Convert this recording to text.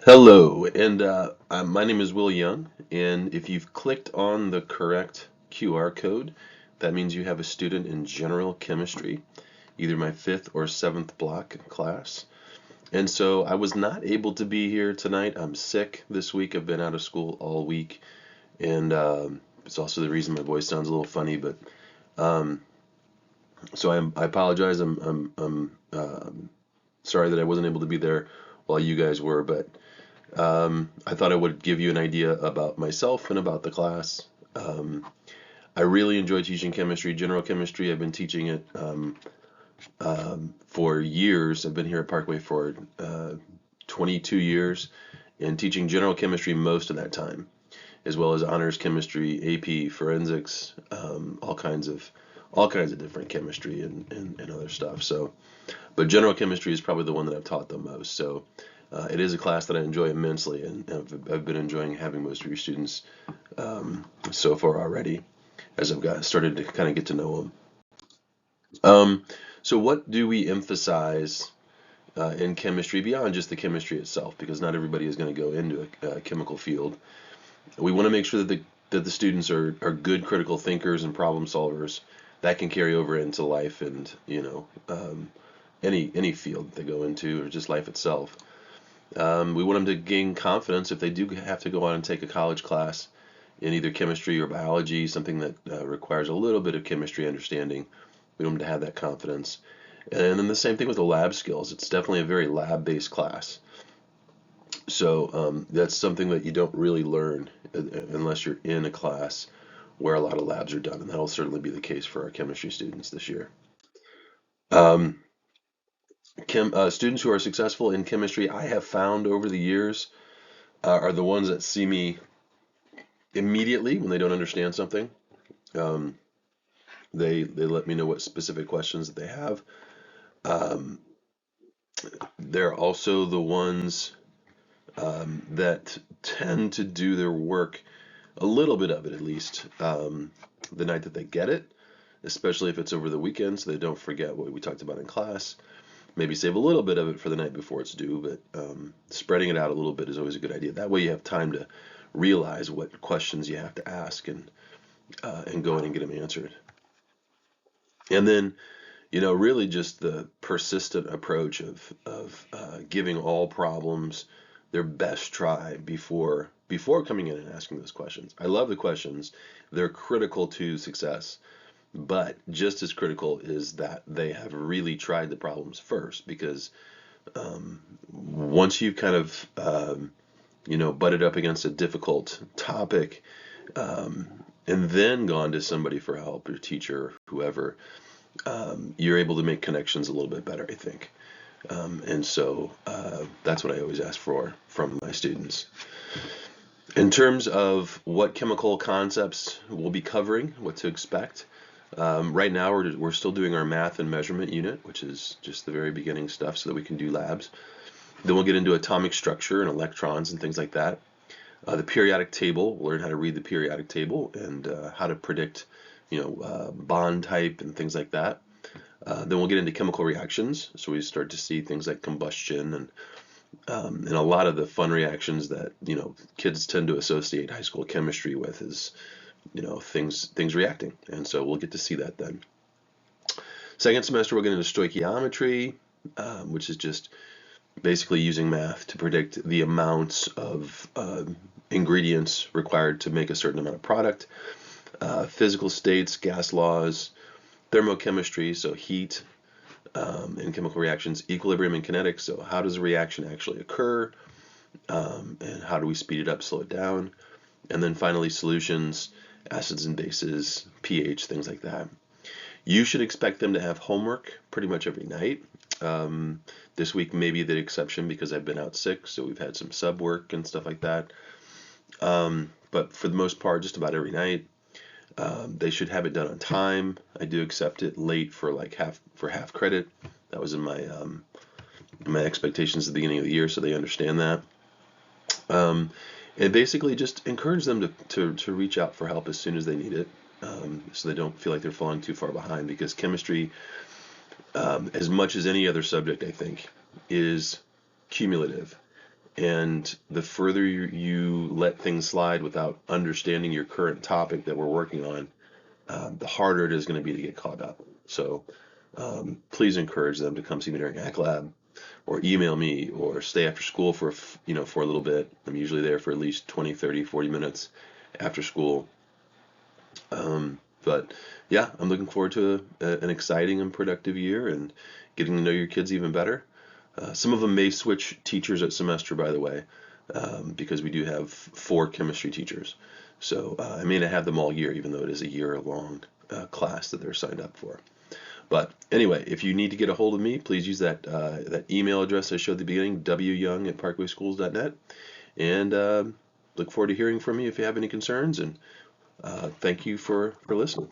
Hello, and my name is Will Young, and if you've clicked on the correct QR code, that means you have a student in general chemistry, either my fifth or seventh block class. And so I was not able to be here tonight. I'm sick this week. I've been out of school all week, and it's also the reason my voice sounds a little funny. But um, I apologize. I'm sorry that I wasn't able to be there while you guys were, but I thought I would give you an idea about myself and about the class. Um, I really enjoy teaching chemistry, general chemistry. I've been teaching it for years. I've been here at Parkway for 22 years and teaching general chemistry most of that time, as well as honors chemistry, AP, forensics, all kinds of different chemistry and other stuff. So, but general chemistry is probably the one that I've taught the most. So it is a class that I enjoy immensely, and I've been enjoying having most of your students so far already as I've got started to kind of get to know them. Um, so what do we emphasize in chemistry beyond just the chemistry itself? Because not everybody is going to go into a chemical field. We want to make sure that the students are good critical thinkers and problem solvers that can carry over into life and any field they go into or just life itself. We want them to gain confidence if they do have to go on and take a college class in either chemistry or biology, something that requires a little bit of chemistry understanding. We want them to have that confidence. And then the same thing with the lab skills. It's definitely a very lab-based class. So that's something that you don't really learn unless you're in a class where a lot of labs are done, and that'll certainly be the case for our chemistry students this year. Um, Students who are successful in chemistry, I have found over the years, are the ones that see me immediately when they don't understand something. Um, they let me know what specific questions that they have. Um, they're also the ones that tend to do their work, a little bit of it at least, the night that they get it, especially if it's over the weekend, so they don't forget what we talked about in class. Maybe save a little bit of it for the night before it's due, but spreading it out a little bit is always a good idea. That way you have time to realize what questions you have to ask and go in and get them answered. And then, really just the persistent approach of giving all problems their best try before coming in and asking those questions. I love the questions. They're critical to success, but just as critical is that they have really tried the problems first, because once you've kind of butted up against a difficult topic, and then gone to somebody for help, your teacher, whoever, you're able to make connections a little bit better, I think. And so that's what I always ask for from my students. In terms of what chemical concepts we'll be covering, what to expect, right now we're still doing our math and measurement unit, which is just the very beginning stuff so that we can do labs. Then we'll get into atomic structure and electrons and things like that. The periodic table, we'll learn how to read the periodic table and how to predict, bond type and things like that. Then we'll get into chemical reactions, so we start to see things like combustion and a lot of the fun reactions that kids tend to associate high school chemistry with is things reacting, and so we'll get to see that then. Second semester we'll get into stoichiometry, which is just basically using math to predict the amounts of ingredients required to make a certain amount of product. Physical states, gas laws, thermochemistry, so heat in chemical reactions, equilibrium and kinetics, so how does a reaction actually occur, and how do we speed it up, slow it down, and then finally solutions, acids and bases, pH, things like that. You should expect them to have homework pretty much every night. This week may be the exception because I've been out sick, so we've had some sub work and stuff like that. But for the most part, just about every night. They should have it done on time. I do accept it late for like half credit. That was in my expectations at the beginning of the year, so they understand that. Um, and basically just encourage them to reach out for help as soon as they need it, so they don't feel like they're falling too far behind. Because chemistry, as much as any other subject, I think, is cumulative. And the further you let things slide without understanding your current topic that we're working on, the harder it is going to be to get caught up. So please encourage them to come see me during Hack Lab, or email me, or stay after school for for a little bit. I'm usually there for at least 20, 30, 40 minutes after school. But yeah, I'm looking forward to an exciting and productive year and getting to know your kids even better. Some of them may switch teachers at semester, by the way, because we do have 4 chemistry teachers. So I may not have them all year, even though it is a year-long class that they're signed up for. But anyway, if you need to get a hold of me, please use that email address I showed at the beginning, wyoung@parkwayschools.net. And look forward to hearing from you if you have any concerns. And thank you for listening.